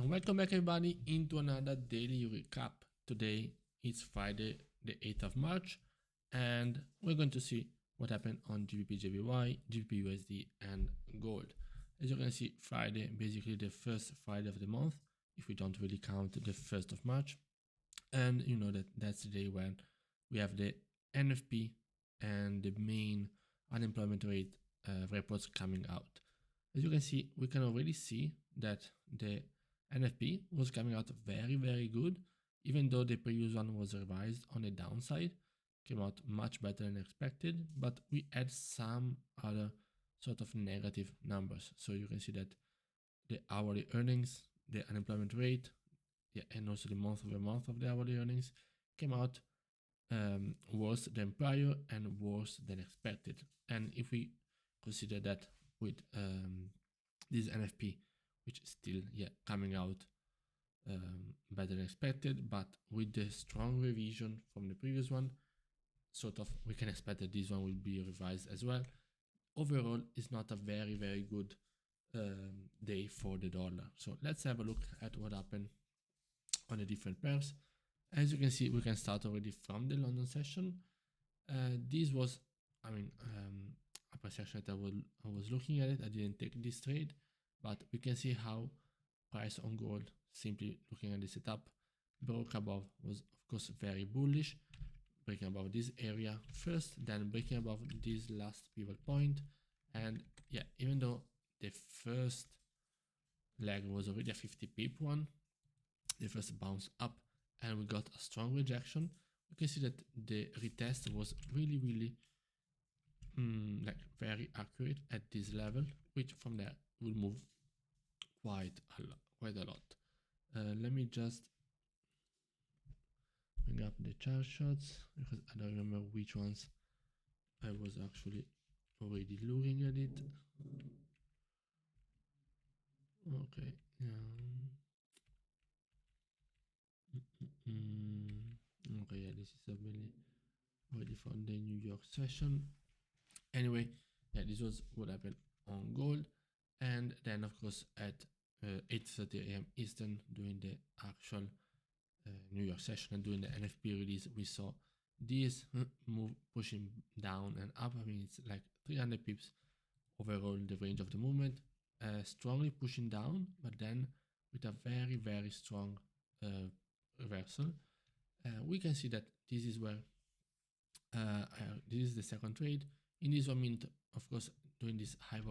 And welcome back everybody into another daily recap. Today it's Friday the 8th of March and we're going to see what happened on GBPJPY, GBPUSD and gold. As you can see, Friday, basically the first Friday of the month, if we don't really count the 1st of March. And you know that that's the day when we have the NFP and the main unemployment rate reports coming out. As you can see, we can already see that the NFP was coming out very good, even though the previous one was revised on the downside, came out much better than expected, but we had some other sort of negative numbers. So you can see that the hourly earnings, the unemployment rate, and also the month-over-month of the hourly earnings came out worse than prior and worse than expected. And if we consider that with this NFP, which is still coming out better than expected, but with the strong revision from the previous one, sort of we can expect that this one will be revised as well. Overall, it's not a very good day for the dollar. So let's have a look at what happened on the different pairs. As you can see, we can start already from the London session. This was, a price action that I was looking at it. I didn't take this trade, but we can see how price on gold, simply looking at the setup, broke above, was of course very bullish, breaking above this area first, then breaking above this last pivot point. And even though the first leg was already a 50 pip one, the first bounce up and we got a strong rejection, we can see that the retest was really very accurate at this level, which from there will move quite a lot. Let me just bring up the chart shots because I don't remember which ones I was actually already looking at it. Okay. Okay, this is already from the New York session. Anyway, this was what happened on gold. And then of course at 8:30 AM Eastern, during the actual New York session and during the NFP release, we saw this move pushing down and up. It's like 300 pips overall in the range of the movement, strongly pushing down, but then with a very strong reversal. We can see that this is where this is the second trade. In this 1 minute, of course, during this high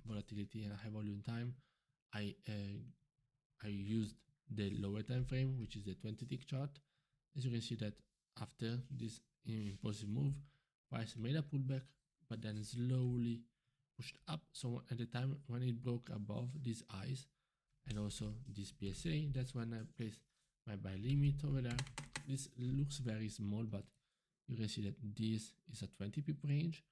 volatility and high volume time, I used the lower time frame, which is the 20-tick chart. As you can see that after this impulsive move, price made a pullback, but then slowly pushed up. So at the time when it broke above these highs and also this PSA, that's when I placed my buy limit over there. This looks very small, but you can see that this is a 20 pip range.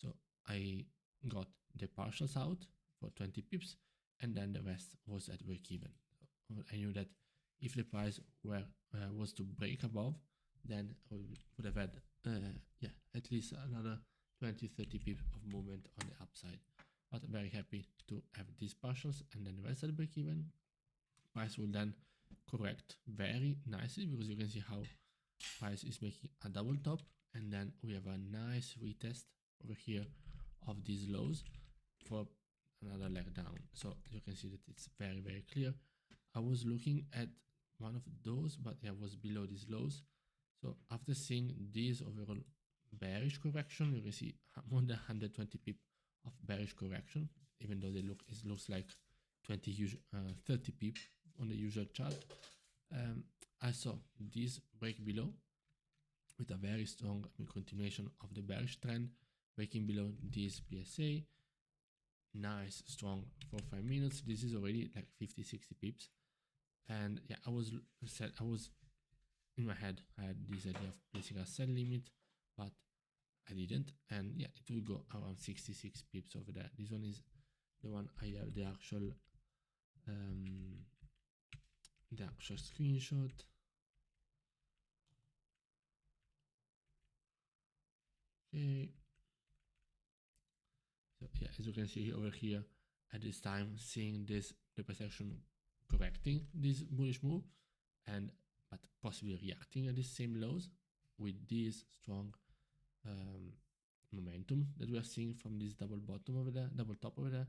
So I got the partials out for 20 pips and then the rest was at break even. So I knew that if the price was to break above, then I would have had at least another 20-30 pips of movement on the upside. But I'm very happy to have these partials and then the rest at break even. Price will then correct very nicely because you can see how price is making a double top and then we have a nice retest over here of these lows for another leg down. So you can see that it's very clear. I was looking at one of those, but it was below these lows. So after seeing this overall bearish correction, you can see more than 120 pip of bearish correction, even though it looks like 30 pip on the usual chart. I saw this break below with a very strong continuation of the bearish trend, breaking below this PSA. Nice, strong for 5 minutes. This is already like 50-60 pips. And I was in my head, I had this idea of placing a sell limit, but I didn't. And it will go around 66 pips over there. This one is the one I have the actual screenshot. Okay. So as you can see over here, at this time, seeing this price action correcting this bullish move, and but possibly reacting at the same lows with this strong momentum that we are seeing from this double bottom over there, double top over there.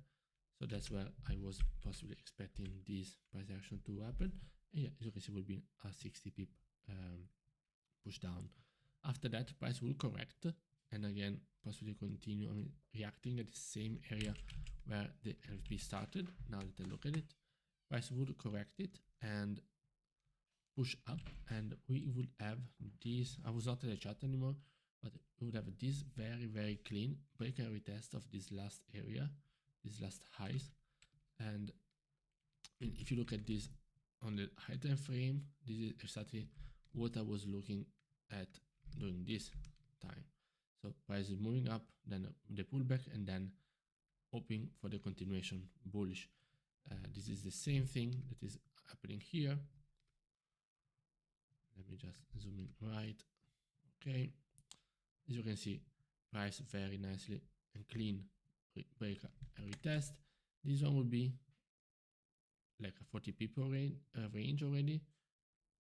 So that's where I was possibly expecting this price action to happen. And yeah, as you can see, will be a 60 pip push down. After that, price will correct and again possibly continue reacting at the same area where the LP started. Now that I look at it, price would correct it and push up, and we would have this. I was not in the chart anymore, but we would have this very clean break and retest of this last area, these last highs. And if you look at this on the high time frame, this is exactly what I was looking at during this time. So price is moving up, then the pullback, and then hoping for the continuation bullish. This is the same thing that is happening here. Let me just zoom in right. Okay, as you can see, price very nicely and clean break and retest. This one would be like a 40 pip range already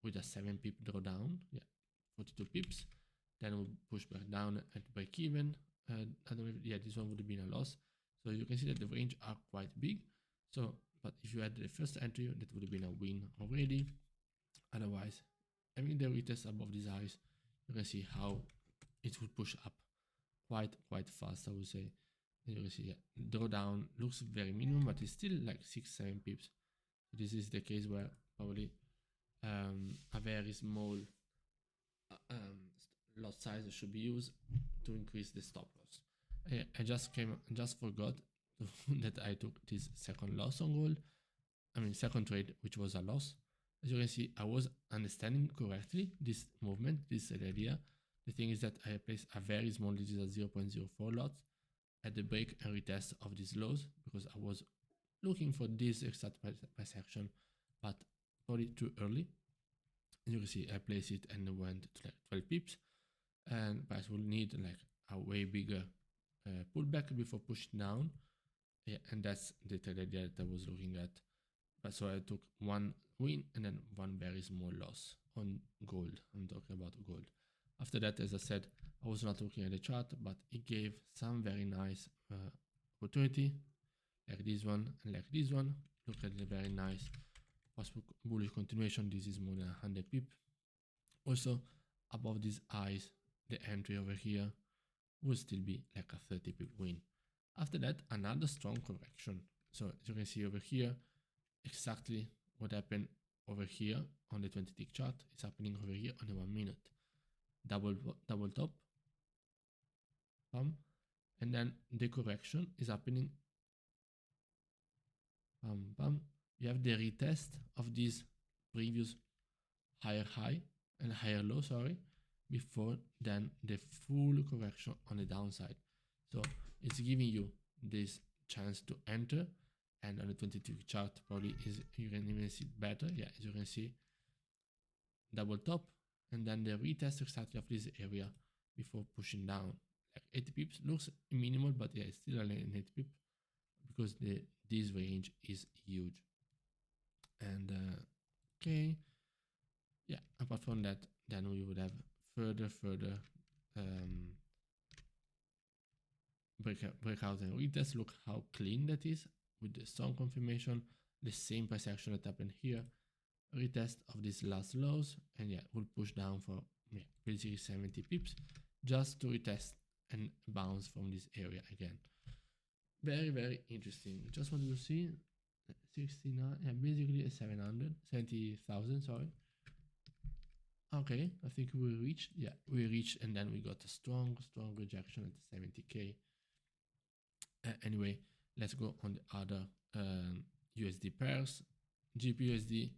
with a 7 pip drawdown. Yeah, 42 pips. Then we'll push back down at break even. I don't know if, yeah, this one would have been a loss. So you can see that the range are quite big. So, but if you had the first entry, that would have been a win already. Otherwise, having the retest above these highs, you can see how it would push up quite fast, I would say. And you can see, yeah, drawdown looks very minimum, but it's still like 6-7 pips. This is the case where probably a very small lot size should be used to increase the stop loss. I just forgot that I took this second loss on gold. I mean, second trade, which was a loss. As you can see, I was understanding correctly this movement, this idea. The thing is that I placed a very small, this is a 0.04 lot at the break and retest of these lows, because I was looking for this exact price action, but probably too early. And you can see I placed it and it went to like 12 pips, and price will need like a way bigger pullback before pushing down. Yeah, and that's the trade idea that I was looking at. But so I took one win and then one very small loss on gold. I'm talking about gold. After that, as I said, I was not looking at the chart, but it gave some very nice opportunity, like this one and like this one. Look at the very nice possible bullish continuation. This is more than 100 pip. Also, above these highs, the entry over here will still be like a 30 pip win. After that, another strong correction. So as you can see over here, exactly what happened over here on the 20 tick chart is happening over here on the 1 minute. Double top, and then the correction is happening. You have the retest of this previous higher high and higher low, sorry, before then the full correction on the downside. So it's giving you this chance to enter, and on the 22 chart probably is, you can even see it better. Yeah, as you can see, double top and then the retest exactly of this area before pushing down. Like 80 pips looks minimal, but yeah, it's still an 80 pip because this range is huge. And okay, yeah, apart from that, then we would have further breakout and retest. Look how clean that is with the strong confirmation, the same price action that happened here, retest of these last lows, and yeah, we'll push down for basically 70 pips just to retest and bounce from this area again. Very interesting. Just wanted to see 69, yeah, basically 70,000, sorry. Okay, I think we reached, yeah, we reached, and then we got a strong rejection at 70k. Anyway, let's go on the other USD pairs. GBPUSD,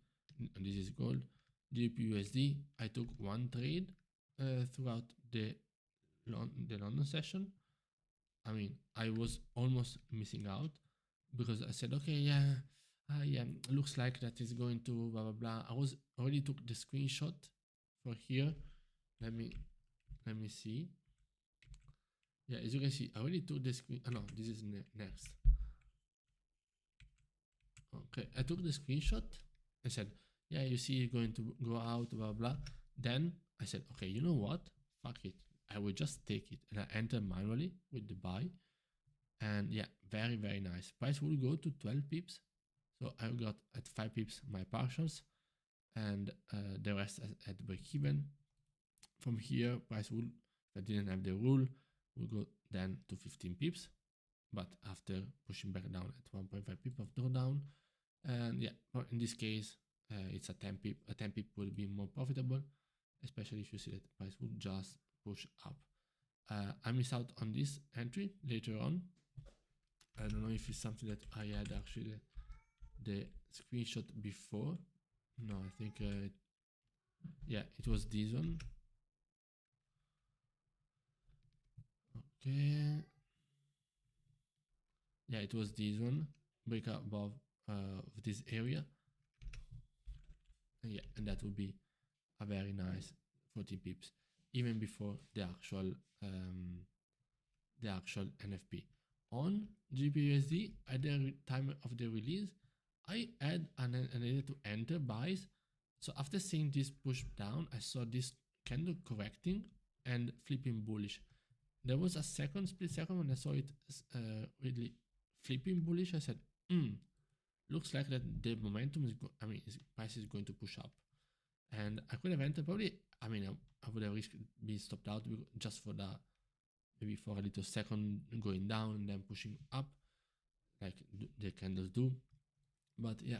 this is gold. GBPUSD, I took one trade throughout the London session. I mean, I was almost missing out because I said, okay, yeah, looks like that is going to blah blah blah. I was already took the screenshot for here. Let me see. Yeah, as you can see, I already took the screen. Oh, no, this is next. Okay, I took the screenshot I said, yeah, you see it's going to go out, blah, blah. Then I said, okay, you know what? Fuck it. I will just take it. And I enter manually with the buy. And yeah, very, very nice. Price will go to 12 pips. So I got at 5 pips my partials and the rest at break even. From here, price will, if I didn't have the rule, will go then to 15 pips. But after pushing back down at 1.5 pip of drawdown, and yeah, in this case, it's a 10 pip. A 10 pip will be more profitable, especially if you see that the price will just push up. I miss out on this entry later on. I don't know if it's something that I had actually the screenshot before. No, I think, yeah, it was this one. Okay. Yeah, it was this one. Break above this area. And yeah, and that would be a very nice 40 pips, even before the actual NFP. On GBPUSD, at the time of the release, I had an idea to enter buys. So after seeing this push down, I saw this candle correcting and flipping bullish. There was a split second when I saw it really flipping bullish. I said, looks like that the momentum is, price is going to push up. And I could have entered probably, I would have risked being stopped out just for the, maybe for a little second going down and then pushing up like the candles do. But yeah,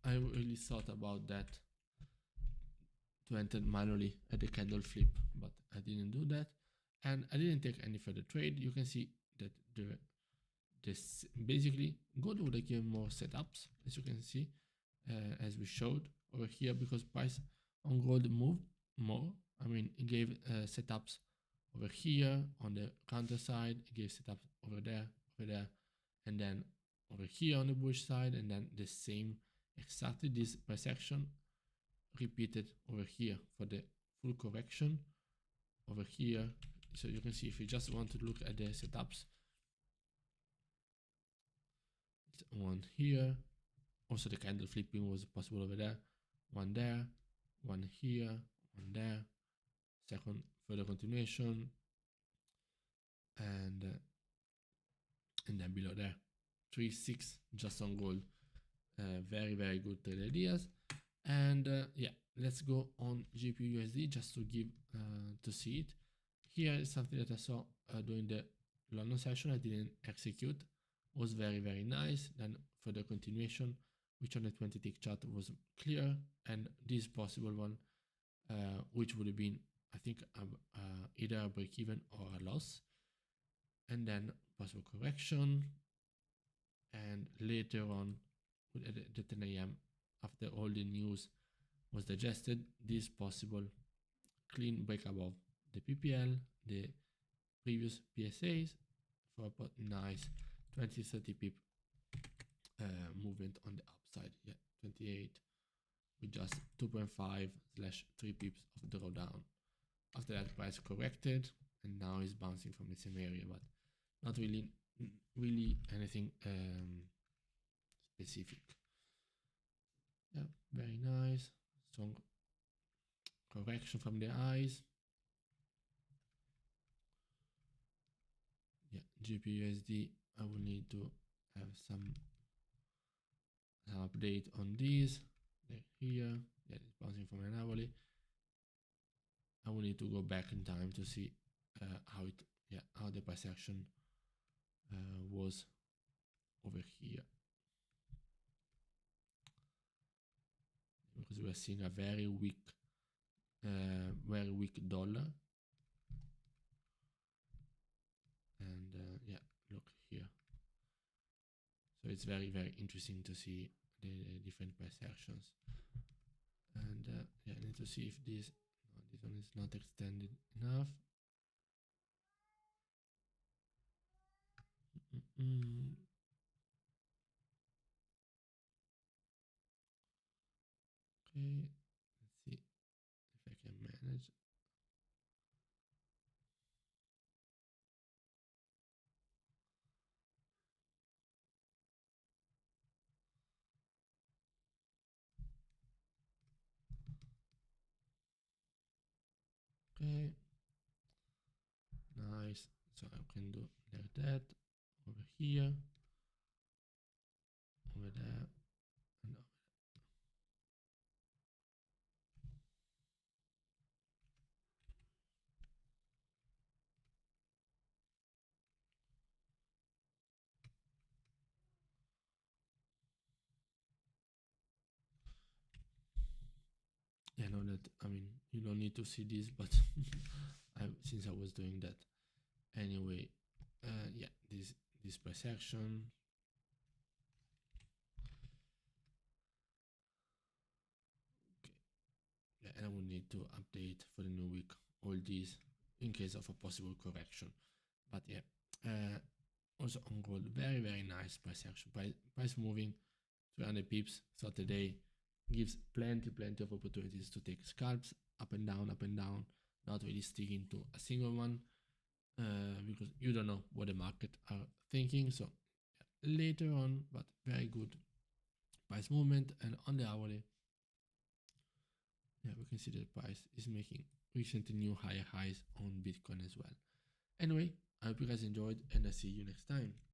I really thought about that to enter manually at the candle flip, but I didn't do that. And I didn't take any further trade. You can see that this basically gold would have given more setups, as you can see, as we showed over here, because price on gold moved more. It gave setups over here on the counter side, it gave setups over there, and then over here on the bullish side, and then the same, exactly this bisection repeated over here for the full correction over here. So you can see, if you just want to look at the setups, one here, also the candle flipping was possible over there, one there, one here, one there, second further continuation, and then below there 3-6 just on gold. Very, very good trade ideas. And yeah, let's go on GBPUSD just to give to see it. Here is something that I saw during the London session. I didn't execute. Was very, very nice. Then for the continuation, which on the 20-tick chart was clear, and this possible one, which would have been, I think, either a break even or a loss, and then possible correction, and later on at the 10 a.m. after all the news was digested, this possible clean break above the PPL, the previous PSAs, for a nice 20-30 pip movement on the upside. Yeah, 28 with just 2.5/3 pips of drawdown. After that, price corrected and now is bouncing from the same area, but not really anything specific. Yeah, very nice. Strong correction from the eyes. Yeah, GBPUSD, I will need to have some update on this. Like here, yeah, it's bouncing from an hourly. I will need to go back in time to see how the price action was over here, because we are seeing a very weak dollar. And yeah, look here. So it's very, very interesting to see the different price actions. And yeah, I need to see if this one is not extended enough. Okay, let's see if I can manage. Okay, nice. So I can do like that over here, over there, and over. Yeah, I know that. I mean, you don't need to see this, but since I was doing that anyway, yeah, this price action. Okay, yeah, and I will need to update for the new week all these in case of a possible correction. But yeah, also on gold, very nice price action. Price moving 300 pips throughout the day gives plenty of opportunities to take scalps up and down, not really sticking to a single one because you don't know what the market are thinking. So yeah, later on, but very good price movement. And on the hourly, yeah, we can see that price is making recent new higher highs on Bitcoin as well. Anyway, I hope you guys enjoyed, and I'll see you next time.